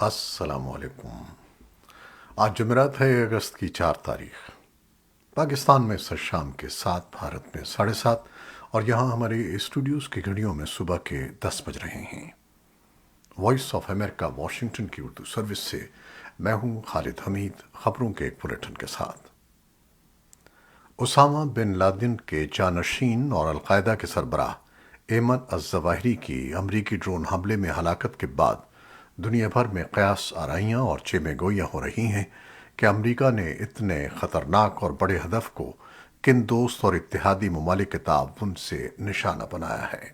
السلام علیکم۔ آج جمعرات ہے، اگست کی 4 تاریخ۔ پاکستان میں سر شام کے 7، بھارت میں 7:30، اور یہاں ہمارے اسٹوڈیوز کی گھڑیوں میں صبح کے 10 بج رہے ہیں۔ وائس آف امریکہ واشنگٹن کی اردو سروس سے میں ہوں خالد حمید، خبروں کے ایک بلیٹن کے ساتھ۔ اسامہ بن لادن کے جانشین اور القاعدہ کے سربراہ ایمن الظواہری کی امریکی ڈرون حملے میں ہلاکت کے بعد دنیا بھر میں قیاس آرائیاں اور چیمیں گوئیاں ہو رہی ہیں کہ امریکہ نے اتنے خطرناک اور بڑے ہدف کو کن دوست اور اتحادی ممالک کے تعاون سے نشانہ بنایا ہے۔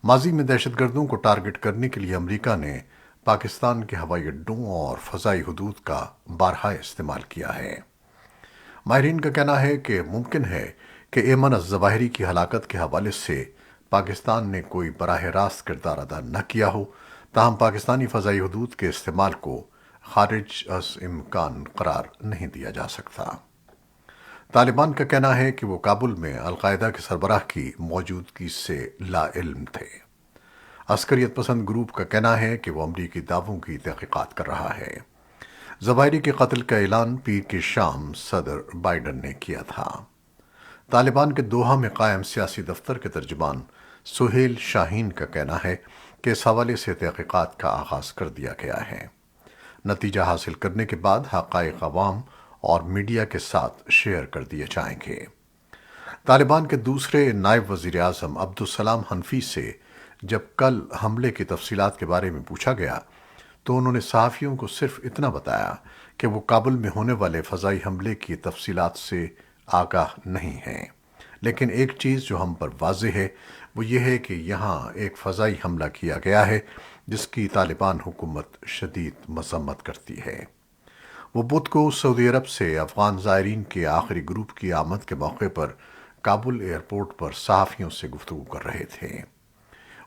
ماضی میں دہشت گردوں کو ٹارگٹ کرنے کے لیے امریکہ نے پاکستان کے ہوائی اڈوں اور فضائی حدود کا بارہا استعمال کیا ہے۔ ماہرین کا کہنا ہے کہ ممکن ہے کہ ایمن الظواہری کی ہلاکت کے حوالے سے پاکستان نے کوئی براہ راست کردار ادا نہ کیا ہو، تاہم پاکستانی فضائی حدود کے استعمال کو خارج از امکان قرار نہیں دیا جا سکتا۔ طالبان کا کہنا ہے کہ وہ کابل میں القاعدہ کے سربراہ کی موجودگی سے لا علم تھے۔ عسکریت پسند گروپ کا کہنا ہے کہ وہ امریکی دعووں کی تحقیقات کر رہا ہے۔ ظواہری کے قتل کا اعلان پیر کی شام صدر بائیڈن نے کیا تھا۔ طالبان کے دوحہ میں قائم سیاسی دفتر کے ترجمان سہیل شاہین کا کہنا ہے کہ اس حوالے سے تحقیقات کا آغاز کر دیا گیا ہے۔ نتیجہ حاصل کرنے کے بعد حقائق عوام اور میڈیا کے ساتھ شیئر کر دیے جائیں گے۔ طالبان کے دوسرے نائب وزیر اعظم عبدالسلام حنفی سے جب کل حملے کی تفصیلات کے بارے میں پوچھا گیا تو انہوں نے صحافیوں کو صرف اتنا بتایا کہ وہ کابل میں ہونے والے فضائی حملے کی تفصیلات سے آگاہ نہیں ہیں، لیکن ایک چیز جو ہم پر واضح ہے وہ یہ ہے کہ یہاں ایک فضائی حملہ کیا گیا ہے جس کی طالبان حکومت شدید مذمت کرتی ہے۔ وہ بدھ کو سعودی عرب سے افغان زائرین کے آخری گروپ کی آمد کے موقع پر کابل ایئرپورٹ پر صحافیوں سے گفتگو کر رہے تھے۔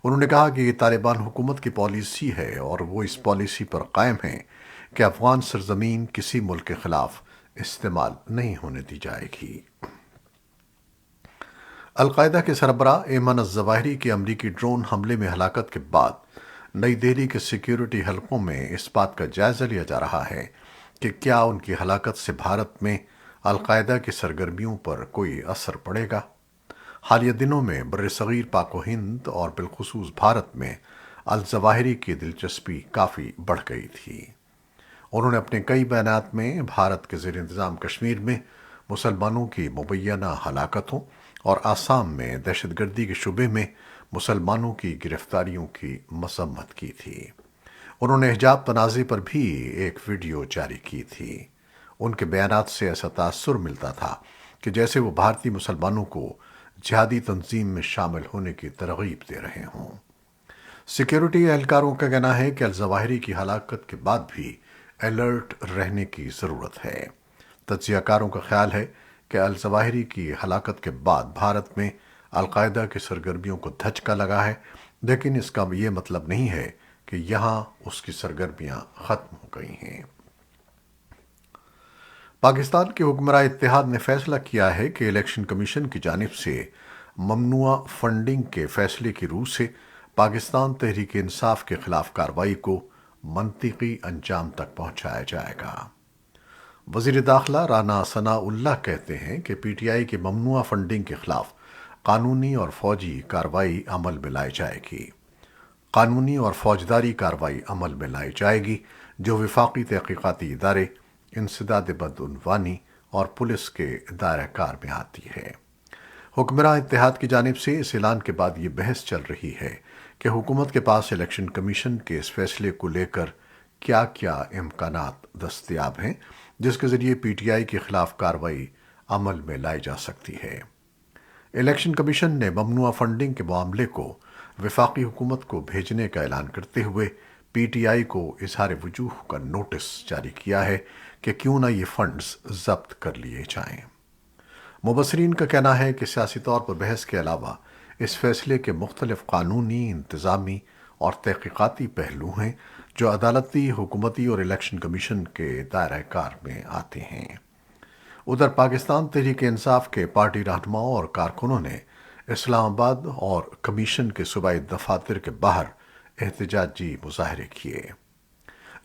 انہوں نے کہا کہ یہ طالبان حکومت کی پالیسی ہے اور وہ اس پالیسی پر قائم ہیں کہ افغان سرزمین کسی ملک کے خلاف استعمال نہیں ہونے دی جائے گی۔ القاعدہ کے سربراہ ایمن الظواہری کے امریکی ڈرون حملے میں ہلاکت کے بعد نئی دہلی کے سیکیورٹی حلقوں میں اس بات کا جائزہ لیا جا رہا ہے کہ کیا ان کی ہلاکت سے بھارت میں القاعدہ کی سرگرمیوں پر کوئی اثر پڑے گا۔ حالیہ دنوں میں برصغیر پاک و ہند اور بالخصوص بھارت میں الظواہری کی دلچسپی کافی بڑھ گئی تھی۔ انہوں نے اپنے کئی بیانات میں بھارت کے زیر انتظام کشمیر میں مسلمانوں کی مبینہ ہلاکتوں اور آسام میں دہشت گردی کے شبے میں مسلمانوں کی گرفتاریوں کی مذمت کی تھی۔ انہوں نے حجاب تنازع پر بھی ایک ویڈیو جاری کی تھی۔ ان کے بیانات سے ایسا تاثر ملتا تھا کہ جیسے وہ بھارتی مسلمانوں کو جہادی تنظیم میں شامل ہونے کی ترغیب دے رہے ہوں۔ سیکیورٹی اہلکاروں کا کہنا ہے کہ الظواہری کی ہلاکت کے بعد بھی الرٹ رہنے کی ضرورت ہے۔ تجزیہ کاروں کا خیال ہے کہ الظواہری کی ہلاکت کے بعد بھارت میں القاعدہ کی سرگرمیوں کو دھچکا لگا ہے، لیکن اس کا یہ مطلب نہیں ہے کہ یہاں اس کی سرگرمیاں ختم ہو گئی ہیں۔ پاکستان کے حکمراں اتحاد نے فیصلہ کیا ہے کہ الیکشن کمیشن کی جانب سے ممنوعہ فنڈنگ کے فیصلے کی روح سے پاکستان تحریک انصاف کے خلاف کارروائی کو منطقی انجام تک پہنچایا جائے گا۔ وزیر داخلہ رانا ثناء اللہ کہتے ہیں کہ پی ٹی آئی کی ممنوعہ فنڈنگ کے خلاف قانونی اور فوجی کارروائی عمل میں لائی جائے گی۔ قانونی اور فوجداری کارروائی عمل میں لائی جائے گی جو وفاقی تحقیقاتی ادارے، انسداد بدعنوانی اور پولیس کے دائرہ کار میں آتی ہے۔ حکمراں اتحاد کی جانب سے اس اعلان کے بعد یہ بحث چل رہی ہے کہ حکومت کے پاس الیکشن کمیشن کے اس فیصلے کو لے کر کیا کیا امکانات دستیاب ہیں جس کے ذریعے پی ٹی آئی کے خلاف کارروائی عمل میں لائی جا سکتی ہے۔ الیکشن کمیشن نے ممنوعہ فنڈنگ کے معاملے کو وفاقی حکومت کو بھیجنے کا اعلان کرتے ہوئے پی ٹی آئی کو اظہار وجوہ کا نوٹس جاری کیا ہے کہ کیوں نہ یہ فنڈز ضبط کر لیے جائیں۔ مبصرین کا کہنا ہے کہ سیاسی طور پر بحث کے علاوہ اس فیصلے کے مختلف قانونی، انتظامی اور تحقیقاتی پہلو ہیں جو عدالتی، حکومتی اور الیکشن کمیشن کے دائرہ کار میں آتے ہیں۔ ادھر پاکستان تحریک انصاف کے پارٹی رہنماؤں اور کارکنوں نے اسلام آباد اور کمیشن کے صوبائی دفاتر کے باہر احتجاجی مظاہرے کیے۔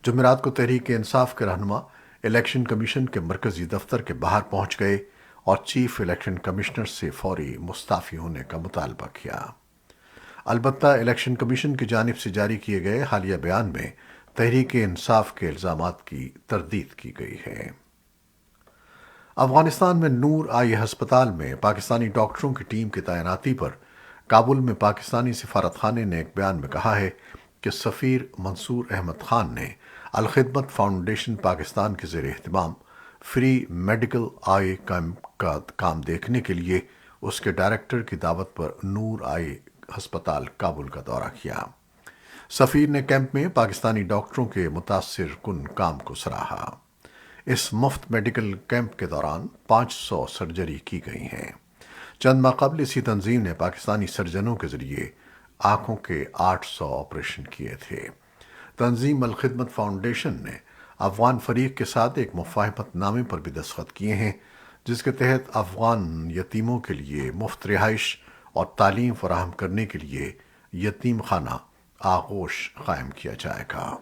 جمعرات کو تحریک انصاف کے رہنما الیکشن کمیشن کے مرکزی دفتر کے باہر پہنچ گئے اور چیف الیکشن کمشنر سے فوری مستعفی ہونے کا مطالبہ کیا۔ البتہ الیکشن کمیشن کی جانب سے جاری کیے گئے حالیہ بیان میں تحریک انصاف کے الزامات کی تردید کی گئی ہے۔ افغانستان میں نور آئی ہسپتال میں پاکستانی ڈاکٹروں کی ٹیم کی تعیناتی پر کابل میں پاکستانی سفارت خانے نے ایک بیان میں کہا ہے کہ سفیر منصور احمد خان نے الخدمت فاؤنڈیشن پاکستان کے زیر اہتمام فری میڈیکل آئی کیمپ کا کام دیکھنے کے لیے اس کے ڈائریکٹر کی دعوت پر نور آئی ہسپتال کابل کا دورہ کیا۔ سفیر نے کیمپ میں پاکستانی ڈاکٹروں کے متاثر کن کام کو سراہا۔ اس مفت میڈیکل کیمپ کے دوران 500 سرجری کی گئی ہیں۔ چند ماہ قبل اسی تنظیم نے پاکستانی سرجنوں کے ذریعے آنکھوں کے 800 آپریشن کیے تھے۔ تنظیم الخدمت فاؤنڈیشن نے افغان فریق کے ساتھ ایک مفاہمت نامے پر بھی دستخط کیے ہیں، جس کے تحت افغان یتیموں کے لیے مفت رہائش اور تعلیم فراہم کرنے کے لیے یتیم خانہ آغوش قائم کیا جائے گا۔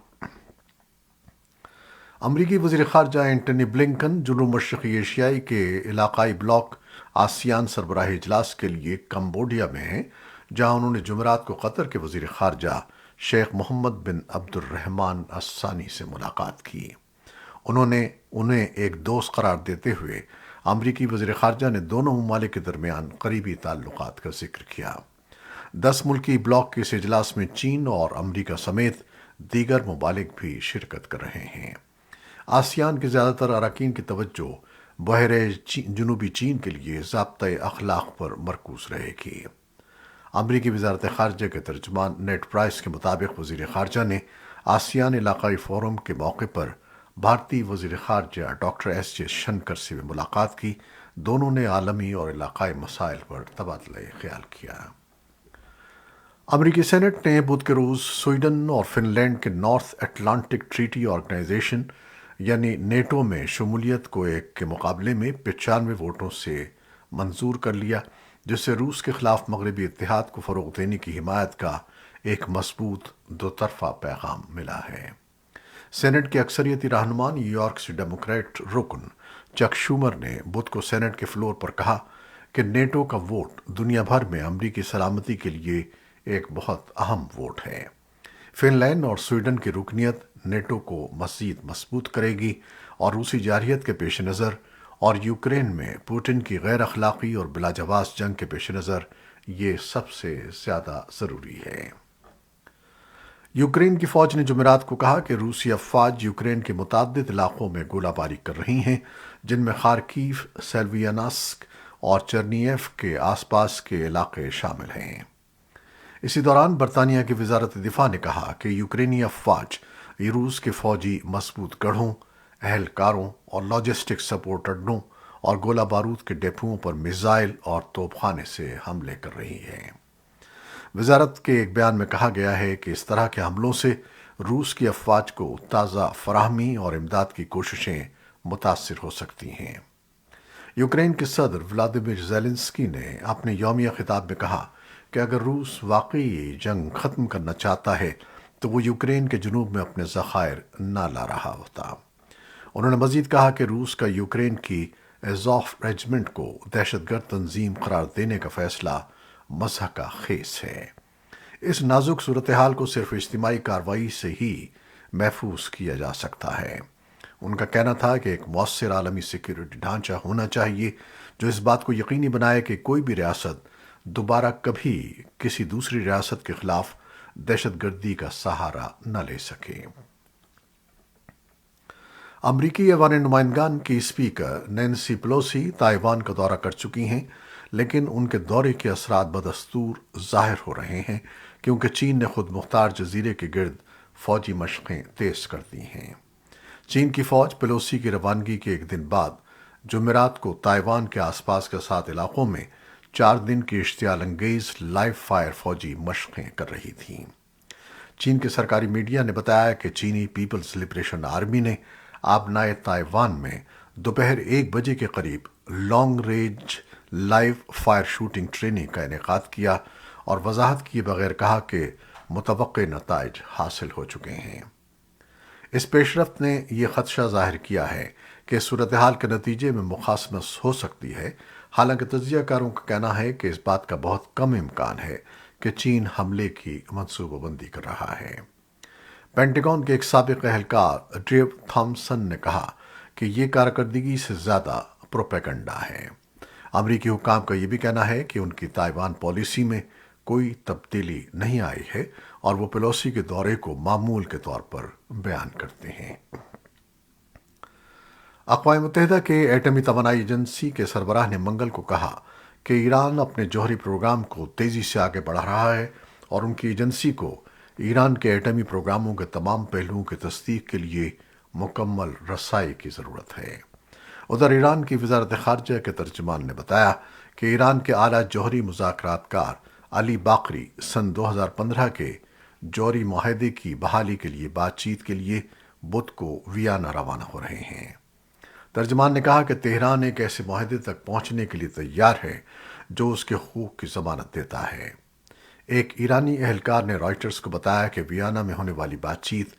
امریکی وزیر خارجہ اینٹنی بلنکن جنوب مشرقی ایشیائی کے علاقائی بلاک آسیان سربراہی اجلاس کے لیے کمبوڈیا میں ہیں، جہاں انہوں نے جمعرات کو قطر کے وزیر خارجہ شیخ محمد بن عبد الرحمن الثانی سے ملاقات کی۔ انہوں نے انہیں ایک دوست قرار دیتے ہوئے امریکی وزیر خارجہ نے دونوں ممالک کے درمیان قریبی تعلقات کا ذکر کیا۔ 10 ملکی بلاک کے اس اجلاس میں چین اور امریکہ سمیت دیگر ممالک بھی شرکت کر رہے ہیں۔ آسیان کے زیادہ تر اراکین کی توجہ بحیرہ جنوبی چین کے لیے ضابطۂ اخلاق پر مرکوز رہے گی۔ امریکی وزارت خارجہ کے ترجمان نیڈ پرائس کے مطابق وزیر خارجہ نے آسیان علاقائی فورم کے موقع پر بھارتی وزیر خارجہ ڈاکٹر ایس جے شنکر سے بھی ملاقات کی۔ دونوں نے عالمی اور علاقائی مسائل پر تبادلہ خیال کیا۔ امریکی سینٹ نے بدھ کے روز سویڈن اور فن لینڈ کے نارتھ اٹلانٹک ٹریٹی آرگنائزیشن یعنی نیٹو میں شمولیت کو ایک کے مقابلے میں 95 ووٹوں سے منظور کر لیا، جس سے روس کے خلاف مغربی اتحاد کو فروغ دینے کی حمایت کا ایک مضبوط دو طرفہ پیغام ملا ہے۔ سینٹ کے اکثریتی رہنما نیو یارک سے ڈیموکریٹ رکن چک شومر نے بدھ کو سینٹ کے فلور پر کہا کہ نیٹو کا ووٹ دنیا بھر میں امریکی سلامتی کے لیے ایک بہت اہم ووٹ ہے۔ فن لینڈ اور سویڈن کی رکنیت نیٹو کو مزید مضبوط کرے گی اور روسی جارحیت کے پیش نظر اور یوکرین میں پوٹن کی غیر اخلاقی اور بلا جواز جنگ کے پیش نظر یہ سب سے زیادہ ضروری ہے۔ یوکرین کی فوج نے جمعرات کو کہا کہ روسی افواج یوکرین کے متعدد علاقوں میں گولہ باری کر رہی ہیں، جن میں خارکیو، سیلویانسک اور چرنییف کے آس پاس کے علاقے شامل ہیں۔ اسی دوران برطانیہ کی وزارت دفاع نے کہا کہ یوکرینی افواج روس کے فوجی مضبوط گڑھوں، اہلکاروں اور لاجسٹک سپورٹ اڈوں اور گولہ بارود کے ڈیپوؤں پر میزائل اور توپ خانے سے حملے کر رہی ہیں۔ وزارت کے ایک بیان میں کہا گیا ہے کہ اس طرح کے حملوں سے روس کی افواج کو تازہ فراہمی اور امداد کی کوششیں متاثر ہو سکتی ہیں۔ یوکرین کے صدر ولادیمیر زیلنسکی نے اپنے یومیہ خطاب میں کہا کہ اگر روس واقعی جنگ ختم کرنا چاہتا ہے تو وہ یوکرین کے جنوب میں اپنے ذخائر نہ لا رہا ہوتا۔ انہوں نے مزید کہا کہ روس کا یوکرین کی ایزوف ریجمنٹ کو دہشت گرد تنظیم قرار دینے کا فیصلہ مضحکہ خیز ہے۔ اس نازک صورتحال کو صرف اجتماعی کارروائی سے ہی محفوظ کیا جا سکتا ہے۔ ان کا کہنا تھا کہ ایک مؤثر عالمی سیکیورٹی ڈھانچہ ہونا چاہیے جو اس بات کو یقینی بنائے کہ کوئی بھی ریاست دوبارہ کبھی کسی دوسری ریاست کے خلاف دہشت گردی کا سہارا نہ لے سکے۔ امریکی ایوان نمائندگان کی اسپیکر نینسی پیلوسی تائیوان کا دورہ کر چکی ہیں، لیکن ان کے دورے کے اثرات بدستور ظاہر ہو رہے ہیں کیونکہ چین نے خود مختار جزیرے کے گرد فوجی مشقیں تیز کر دی ہیں۔ چین کی فوج پیلوسی کی روانگی کے ایک دن بعد جمعرات کو تائیوان کے آس پاس کے 7 علاقوں میں 4 دن کی اشتعال انگیز لائیو فائر فوجی مشقیں کر رہی تھیں۔ چین کے سرکاری میڈیا نے بتایا کہ چینی پیپلز لبریشن آرمی نے آبنائے تائیوان میں دوپہر 1 بجے کے قریب long range live fire shooting training کا انعقاد کیا اور وضاحت کیے بغیر کہا کہ متوقع نتائج حاصل ہو چکے ہیں۔ اس پیشرفت نے یہ خدشہ ظاہر کیا ہے کہ صورتحال کے نتیجے میں مخاصمت ہو سکتی ہے، حالانکہ تجزیہ کاروں کا کہنا ہے کہ اس بات کا بہت کم امکان ہے کہ چین حملے کی منصوبہ بندی کر رہا ہے۔ پینٹاگون کے ایک سابق اہلکار ڈیو تھامسن نے کہا کہ یہ کارکردگی سے زیادہ پروپیگنڈا ہے۔ امریکی حکام کا یہ بھی کہنا ہے کہ ان کی تائیوان پالیسی میں کوئی تبدیلی نہیں آئی ہے اور وہ پیلوسی کے دورے کو معمول کے طور پر بیان کرتے ہیں۔ اقوام متحدہ کے ایٹمی توانائی ایجنسی کے سربراہ نے منگل کو کہا کہ ایران اپنے جوہری پروگرام کو تیزی سے آگے بڑھا رہا ہے اور ان کی ایجنسی کو ایران کے ایٹمی پروگراموں کے تمام پہلوؤں کی تصدیق کے لیے مکمل رسائی کی ضرورت ہے۔ ادھر ایران کی وزارت خارجہ کے ترجمان نے بتایا کہ ایران کے اعلیٰ جوہری مذاکرات کار علی باقری سن 2015 کے جوہری معاہدے کی بحالی کے لیے بات چیت کے لیے بدھ کو ویانا روانہ ہو رہے ہیں۔ ترجمان نے کہا کہ تہران ایک ایسے معاہدے تک پہنچنے کے لیے تیار ہے جو اس کے حقوق کی ضمانت دیتا ہے۔ ایک ایرانی اہلکار نے رائٹرز کو بتایا کہ ویانا میں ہونے والی بات چیت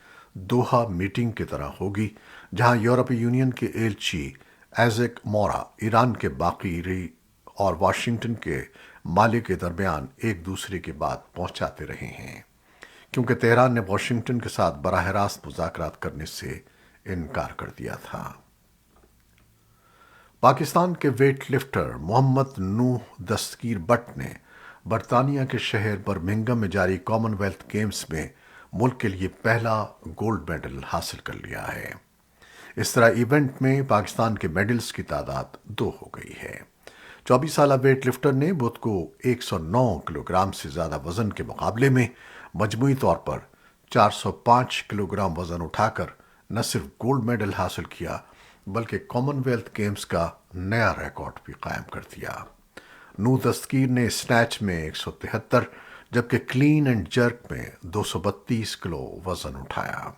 دوحہ میٹنگ کی طرح ہوگی، جہاں یورپی یونین کے ایلچی ایزک مورا ایران کے باقری اور واشنگٹن کے مالک کے درمیان ایک دوسرے کی بات پہنچاتے رہے ہیں، کیونکہ تہران نے واشنگٹن کے ساتھ براہ راست مذاکرات کرنے سے انکار کر دیا تھا۔ پاکستان کے ویٹ لفٹر محمد نوح دستگیر بٹ نے برطانیہ کے شہر برمنگھم میں جاری کامن ویلتھ گیمز میں ملک کے لیے پہلا گولڈ میڈل حاصل کر لیا ہے۔ اس طرح ایونٹ میں پاکستان کے میڈلز کی تعداد 2 ہو گئی ہے۔ 24 سالہ ویٹ لفٹر نے بدھ کو 109 کلو گرام سے زیادہ وزن کے مقابلے میں مجموعی طور پر 405 کلو گرام وزن اٹھا کر نہ صرف گولڈ میڈل حاصل کیا بلکہ کامن ویلتھ گیمز کا نیا ریکارڈ بھی قائم کر دیا۔ نو دستگیر نے سنیچ میں 173 جبکہ کلین اینڈ جرک میں 232 کلو وزن اٹھایا۔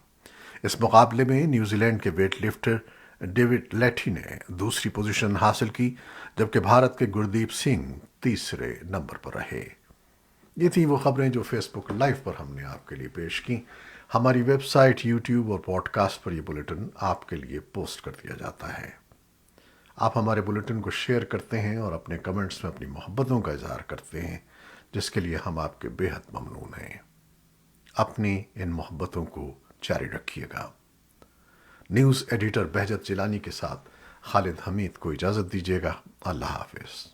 اس مقابلے میں نیوزی لینڈ کے ویٹ لفٹر ڈیوڈ لیٹھی نے دوسری پوزیشن حاصل کی جبکہ بھارت کے گردیپ سنگھ تیسرے نمبر پر رہے۔ یہ تھی وہ خبریں جو فیس بک لائیو پر ہم نے آپ کے لیے پیش کی۔ ہماری ویب سائٹ، یوٹیوب اور پوڈ کاسٹ پر یہ بلیٹن آپ کے لیے پوسٹ کر دیا جاتا ہے۔ آپ ہمارے بلیٹن کو شیئر کرتے ہیں اور اپنے کمنٹس میں اپنی محبتوں کا اظہار کرتے ہیں، جس کے لیے ہم آپ کے بے حد ممنون ہیں۔ اپنی ان محبتوں کو جاری رکھیے گا۔ نیوز ایڈیٹر بہجت جیلانی کے ساتھ خالد حمید کو اجازت دیجیے گا۔ اللہ حافظ۔